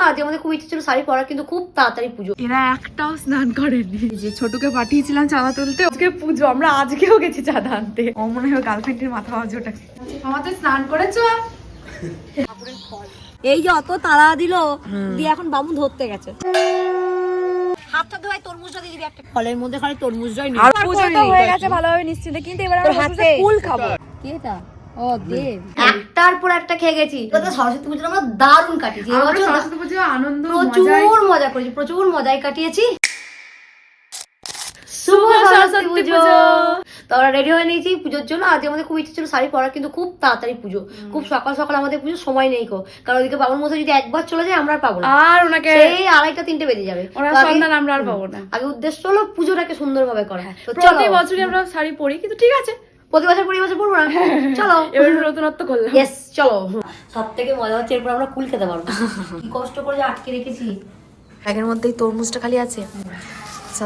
আজ আমাদের খুব ইচ্ছে ছিল শাড়ি পরার, কিন্তু খুব তাড়াতাড়ি পুজো। এরা একটাও স্নান করেনি। যে ছোটকে পাঠিয়েছিলাম চাঁদা তুলতে, আজকে পুজো, আমরা আজকেও গেছি চাঁদা আনতে। ও মনে হয় গার্লফ্রেন্ডের মাথা বাজে ওটা। আমাদের স্নান করেছো? এই যে অত তাড়া দিল দিয়ে এখন বামুন ধরতে গেছে। হাতটা ধোয় তরমুজটা দিয়ে দিবি একটা। ফলের মধ্যে খালি তরমুজটাই নেই। আর পুজোটা হয়ে গেছে ভালোভাবে নিশ্চিন্তে, কিন্তু এবার আমরা হাতে ফুল খাবো। কি এটা? ও দেব, একটার পর একটা খেয়ে গেছি। তো সরস্বতী পুজোটা আমরা দারুণ কাটিয়েছি। আমরা সরস্বতী পুজো আনন্দ প্রচুর মজা করেছি, প্রচুর মজাই কাটিয়েছি। শুভ সরস্বতী পুজো। তো আমরা রেডি হয়ে নিয়েছি পুজোর জন্য। আজ আমাদের খুব ইচ্ছে ছিল শাড়ি পরার, কিন্তু খুব তাড়াতাড়ি পুজো, খুব সকাল সকাল আমাদের পুজো, সময় নেই কো। কারণ ওদিকে বাবুর মধ্যে যদি একবার চলে যায় আমরা আর পাবো না, আর ওনাকে এই 2:30-3টে বেজে যাবে। আমরা আর পাবো না। আগে উদ্দেশ্য হলো পুজোটাকে সুন্দরভাবে করা। তো প্রতি বছরই আমরা শাড়ি পরি, কিন্তু ঠিক আছে, প্রতি বছর পরবো না। চলো এবার নতুনত্ব করলাম। ইয়েস, চলো। সব থেকে মজা হচ্ছে এরপর আমরা কুল খেতে পারবো। কি কষ্ট করে যে আটকে রেখেছি। ব্যাগের মধ্যেই তরমুজটা খালি আছে,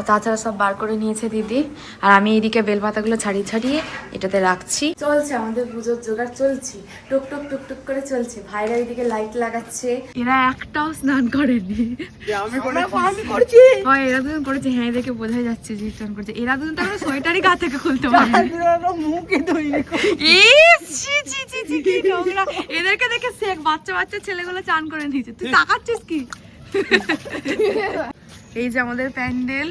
তাছাড়া সব বার করে নিয়েছে দিদি। আর আমি এইদিকে বেলপাতাগুলো ছাড়িয়ে ছাড়িয়ে এটাতে রাখছি। চলছে আমাদের পুজোর জোগাড়, চলছে টুক টুক টুক টুক করে চলছে। ভাইরা এইদিকে লাইট লাগাচ্ছে। এরা একটাও স্নান করেনি, আমি করছি। হয় এরা দুজন করেছে, হ্যাঁ দেখে বোঝা যাচ্ছে যে স্নান করছে। এরা দুজন তো সোয়েটারই গা থেকে খুলতে পারে। এদেরকে দেখে শেখ, বাচ্চা বাচ্চা ছেলেগুলো চান করে নিয়েছে। তুই তাকাচ্ছিস কি? এই যে আমাদের প্যান্ডেল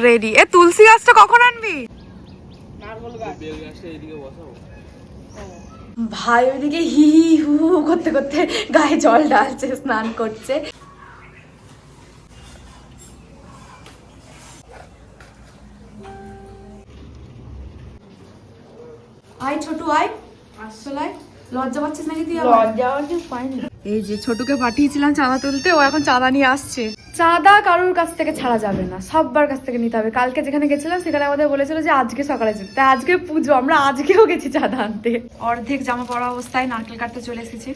রেডি। এ তুলসী গাছটা কখন আনবি? ভাই ওইদিকে হি হি হু হু করতে করতে গায়ে জল ঢালছে, স্নান করছে। আয় ছোটু আয়, আসলে লজ্জা পাচ্ছিস নাকি তুই? লজ্জা পাইনি। এই যে ছোটকে পাঠিয়েছিলাম চাঁদা তুলতে, ও এখন চাঁদা নিয়ে আসছে। চাঁদা কারোর কাছ থেকে ছাড়া যাবে না, সবার কাছ থেকে নিতে হবে। কালকে যেখানে গেছিলাম সেখানে আমাদের বলেছিল যে আজকে সকালে যেতে, তাই আজকে পুজো, আমরা আজকেও গেছি চাঁদা আনতে। অর্ধেক জামা পরা অবস্থায় নারকেল কাটতে চলে এসেছি।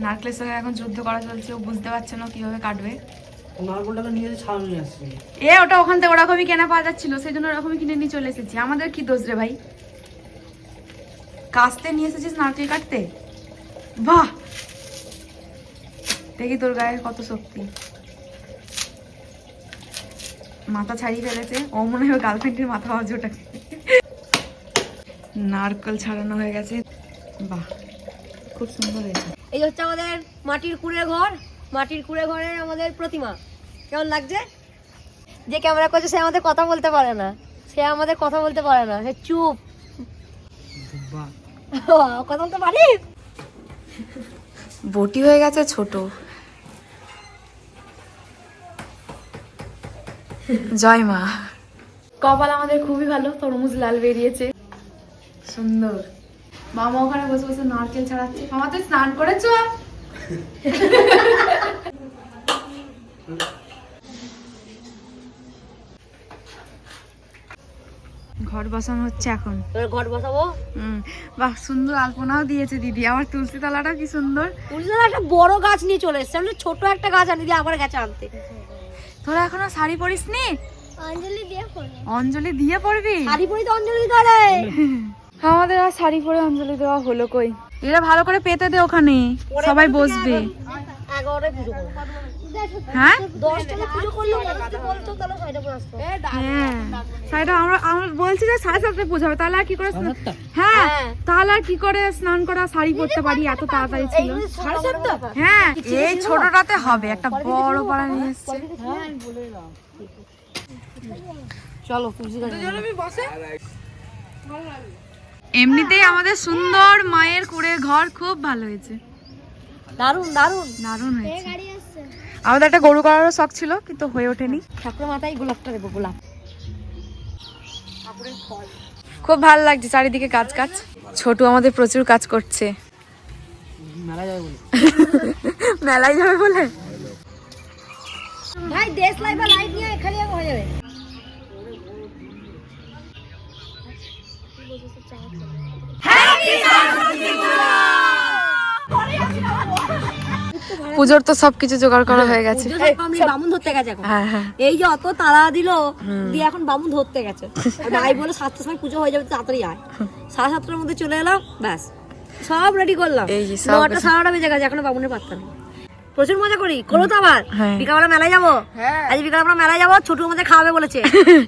নারকেলের সঙ্গে এখন যুদ্ধ করা চলছে, ও বুঝতে পারছে না কিভাবে কাটবে। এ ওটা ওখান থেকে ওরকমই কেনা পাওয়া যাচ্ছিল, সেই জন্য ওরকমই কিনে নিয়ে চলে এসেছি। আমাদের কি দোষ রে ভাই, কাস্তে নিয়ে এসেছিস নারকেল কাটতে। বাহ, দেখি তোর গায়ে কত শক্তি। মাথা ছাড়িয়ে ফেলেছে, ও মনে হয় গার্লফ্রেন্ডের মাথা বাজে ওটা। নারকেল ছাড়ানো হয়ে গেছে। বাহ, খুব সুন্দর হয়েছে। এই হচ্ছে আমাদের মাটির কুড়ে ঘর। মাটির কুড়ে ঘরে আমাদের প্রতিমা। কেমন লাগছে? যে ক্যামেরা করছে সে আমাদের কথা বলতে পারে না, সে আমাদের কথা বলতে পারে না, সে চুপ। কথা বলতে পারিস? বটি হয়ে গেছে ছোট। জয় মা। কপাল আমাদের খুবই ভালো, তরমুজ লাল বেরিয়েছে, সুন্দর। মামা ওখানে বসে বসে নারকেল ছাড়াচ্ছে। আমাদের স্নান করেছো? ঘর বসানো হচ্ছে এখন। ঘর বসাবো। বাহ, সুন্দর আলপনাও দিয়েছে দিদি। আমার তুলসী তলাটা কি সুন্দর। তুলসী তলা একটা বড় গাছ নিয়ে চলে এসছে, আমি ছোট একটা গাছ আনি দিয়ে আবার গেছে আনতে। তোরা এখনো শাড়ি পরিস নি? অঞ্জলি দিয়ে পড়বি। অঞ্জলি দিয়ে পড়বি? শাড়ি পরি তো অঞ্জলি দিতে হবে। আমাদের আর শাড়ি পরে অঞ্জলি দেওয়া হলো কই? এরা ভালো করে পেতে দে, ওখানে সবাই বসবে। 11টায় পুজো করব। হ্যাঁ 10টায় পুজো করলে যদি বলতো তাহলে 6টা পর আসতো। হ্যাঁ শাড়িটা আমরা বলছি যে 7:30টায় পুজো হবে, তাহলে আর কি করে? হ্যাঁ, তাহলে আর কি করে স্নান করা শাড়ি পরতে পারি? এত তাড়াতাড়ি ছিল। 7:30? হ্যাঁ, এই ছোটটাতে হবে, একটা বড় পাড়া নিয়ে এসছে। চলো তুলসী গাছ। এমনিতেই আমাদের সুন্দর মায়ের কুড়ে ঘর খুব ভালো হয়েছে, দারুন দারুন দারুণ হয়েছে। আমাদের একটা গরু করারও শখ ছিল, কিন্তু হয়ে ওঠেনি। ঠাকুরের মাথায় গোলাপটা দেবো, গোলাপ। খুব ভালো লাগছে চারিদিকে গাছ গাছ। ছোটু আমাদের প্রচুর কাজ করছে। মেলায় যাবে বলে ভাই দেশ লাইভ লাইট নিয়ে এখানে হয়ে যাবে। পুজোর তো সবকিছু জোগাড় করা হয়ে গেছে। বামুন ধরতে গেছে এখন। হ্যাঁ হ্যাঁ, এই যে অত তাড়া দিল দিয়ে এখন বামুন ধরতে গেছে। ভাই বলে 7টার সময় পুজো হয়ে যাবে, তাড়াতাড়ি আয়। 7:30টার মধ্যে চলে এলাম, ব্যাস সব রেডি করলাম। এই যে 9টা 9:30 বেজে গেছে, এখনো বামুনের পাত্তা নেই। প্রচুর মজা করি, করো তো আবার। হ্যাঁ। বিকালবেলা মেলায় যাবো, হ্যাঁ। আজ বিকালে আমরা মেলায় যাবো, ছোটু আমাদের খাওয়াবে বলেছে।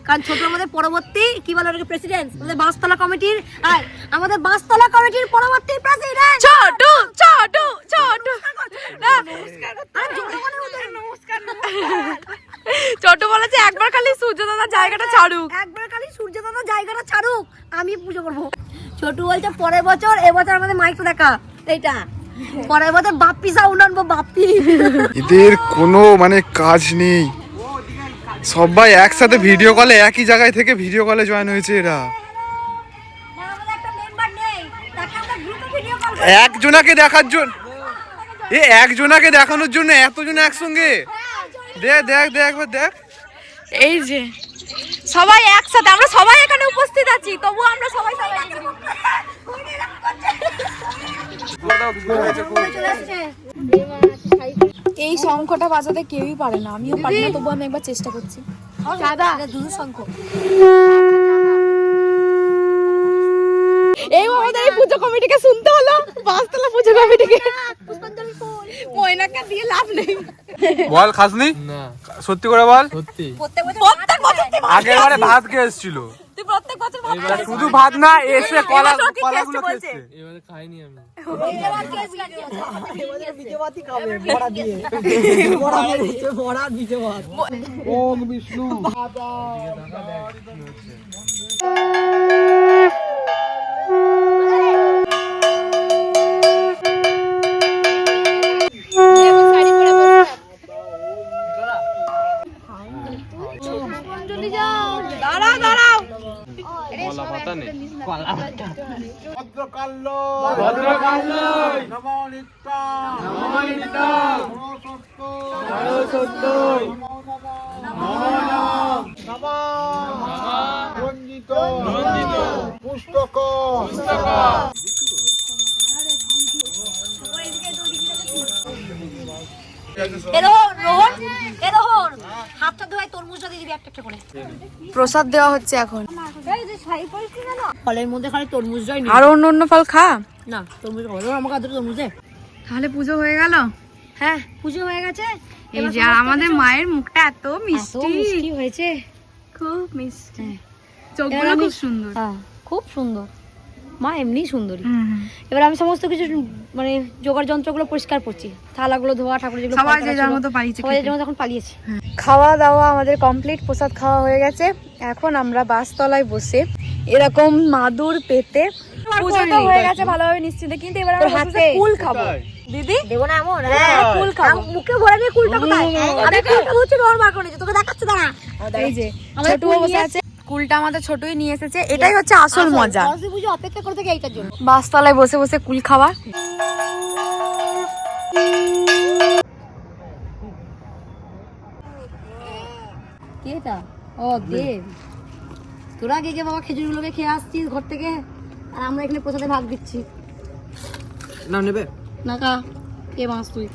কারণ ছোটু আমাদের পরবর্তী কি বলে ওটাকে, প্রেসিডেন্ট, আমাদের বাঁশতলা কমিটির, আর আমাদের বাঁশতলা কমিটির পরবর্তী প্রেসিডেন্ট। ছোটু ছোটু ছোটু ছোট বলেছে একবার খালি সূর্য দাদা জায়গাটা ছাড়ুক, একবার খালি সূর্য দাদা জায়গাটা ছাড়ুক, আমি পুজো করবো। ছোটু বলছে পরের বছর, এবছর আমাদের মাইক তো দেখা এইটা, পরের বছর বাপ্পি সাউন্ড আনবো, বাপ্পি। এদের কোনো মানে কাজ নেই, সবাই একসাথে ভিডিও কলে, একই জায়গায় থেকে ভিডিও কলে জয়েন হয়েছে এরা। আমাদের একটা মেম্বার নেই, তাকে আমরা গ্রুপে ভিডিও কল একজনাকে দেখার জন্য, একজনাকে দেখানোর জন্য এতজন একসঙ্গে। দেখ দেখ দেখ একবার দেখ, এই যে সবাই একসাথে, আমরা সবাই এখানে উপস্থিত আছি, তবু আমরা সবাই এই শঙ্খটা বাজাতে কেউই পারে না, আমিও পারি না, তবু আমি একবার চেষ্টা করছি। দাদা দুধ শঙ্খ। এই আমাদের এই পুজো কমিটিকে শুনতে হলো, বাসতলা পুজো কমিটিকে। ময়নাকে দিয়ে লাভ নেই। বল খাসনি না, সত্যি করে বল। প্রত্যেক বছর আগের বারে ভাত খেয়ে এসেছিল, তুই প্রত্যেক বছর ভাত খাস। শুধু ভাত না, এসে কলা এবছর কি কলাগুলো taste বলছে? খেয়েছে। এবারে খাইনি আমি। ওম বিষ্ণু। দাঁড়াও দাঁড়াও, কলা পাতা নেই। হাতটা ধোয়, তরমুজটা দিয়ে দিবি একটা একটা করে। প্রসাদ দেওয়া হচ্ছে এখন। ফলের মধ্যে খালি তরমুজটাই নেই। আর অন্য অন্য ফল খা, না তরমুজ খাবো, আমাকে আদর তরমুজ দে। তাহলে পুজো হয়ে গেল। হ্যাঁ পুজো হয়ে গেছে। এই যে আর আমাদের মায়ের মুখটা এত এত মিষ্টি, মিষ্টি হয়েছে, খুব মিষ্টি, হ্যাঁ। চোখগুলো এবার আমি- খুব সুন্দর। হ্যাঁ খুব সুন্দর, মা এমনি সুন্দরী। এবার আমি সমস্ত কিছু মানে জোগাড় যন্ত্রগুলো পরিষ্কার করছি, থালাগুলো ধোয়া, ঠাকুর যেগুলো সবাই পাল্টানো যে যার ছিল, মতো পালিয়েছে সবাই যে খেতে। যার মতো এখন পালিয়েছে। খাওয়া দাওয়া আমাদের কমপ্লিট, প্রসাদ খাওয়া হয়ে গেছে। এখন আমরা বাসতলায় বসে এরকম মাদুর পেতে, পুজো তো হয়ে গেছে ভালোভাবে নিশ্চিন্তে, কিন্তু এবার আমরা হাতে বসে কুল খাবো। দিদি দেবো না এমন, হ্যাঁ কুল খাবো। মুখে ভরে দিয়ে কুলটা কোথায়? আমি কুলটা হচ্ছে নর বার করে তোকে দেখাচ্ছি, দাঁড়া। এই যে আমাদের ছোটুও কুল বসে নিয়ে আছে, কুলটা আমাদের ছোটই নিয়ে এসেছে, এটাই হচ্ছে আসল মজা। সরস্বতী পুজো অপেক্ষা করে থেকে এইটার জন্য। বাসতলায় বসে বসে কুল খাওয়া। কি এটা? ও দেব, তোরা কে কে বাবা খেজুরগুলোকে খেয়ে আসছিস ঘর থেকে, আর আমরা এখানে প্রসাদে ভাগ দিচ্ছি। না নেবে? না কা কে মাস তুই?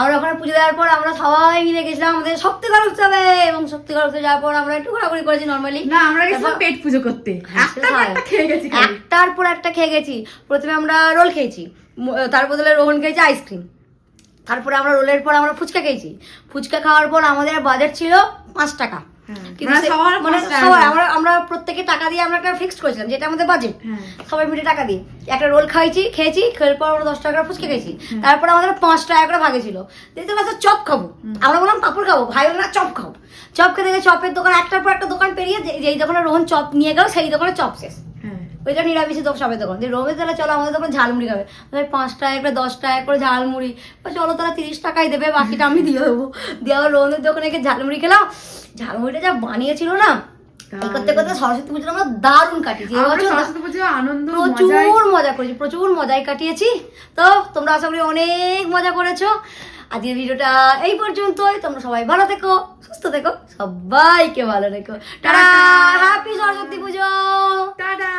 আমরা ওখানে পুজো দেওয়ার পর আমরা সবাই মিলে গেছিলাম আমাদের শক্তিগড় উৎসবে, এবং শক্তিগড় উৎসবে যাওয়ার পর আমরা একটু ঘোরাঘুরি করেছি নর্মালি। না আমরা গেছিলাম পেট পুজো করতে, একটা খেয়ে গেছি। একটার পর একটা খেয়ে গেছি। প্রথমে আমরা রোল খেয়েছি, তার বদলে রোহন খেয়েছি আইসক্রিম, তারপরে আমরা রোলের পর আমরা ফুচকা খেয়েছি। ফুচকা খাওয়ার পর আমাদের বাজেট ছিল 5 টাকা, কিন্তু মানে সবার মানে 5 টাকা সবার আমরা প্রত্যেকে টাকা দিয়ে আমরা একটা ফিক্সড করেছিলাম, যেটা আমাদের বাজেট। সবাই মিলে টাকা দিয়ে একটা রোল খেয়েছি, খেয়ে পর আমরা 10 টাকা করে ফুচকা খেয়েছি। তারপর আমাদের 5 টাকা করে ভাগে ছিল। দেখতে পাচ্ছ চপ খাবো, আমরা বললাম পাপড় খাবো, ভাই বললাম না চপ খাবো। চপ খেতে গিয়ে চপের দোকান একটার পর একটা দোকান পেরিয়ে যেই দোকানে রোহন চপ নিয়ে গেল সেই দোকানে চপ শেষ। ওইটা নিরামিষে তো সবের দোকান, যে রোমে তাহলে চলো আমাদের দোকানে ঝালমুড়ি খাবে, 5 টাকা করে 10 টাকা করে ঝালমুড়ি, চলো তারা 30 টাকাই দেবে, বাকিটা আমি দিয়ে দেবো। দিয়ে আবার রোহনের দোকানে গিয়ে ঝালমুড়ি খেলাম। ঝালমুড়িটা যা বানিয়েছিল না, এই করতে করতে সরস্বতী পুজোটা আমরা দারুণ কাটিয়েছি। প্রচুর মজা করেছি, প্রচুর মজাই কাটিয়েছি। তো তোমরা আশা করি অনেক মজা করেছো। আজকের ভিডিওটা এই পর্যন্তই। তোমরা সবাই ভালো থেকো, সুস্থ থেকো, সবাইকে ভালো রেখো। টাটা, হ্যাপি সরস্বতী পুজো। টাটা।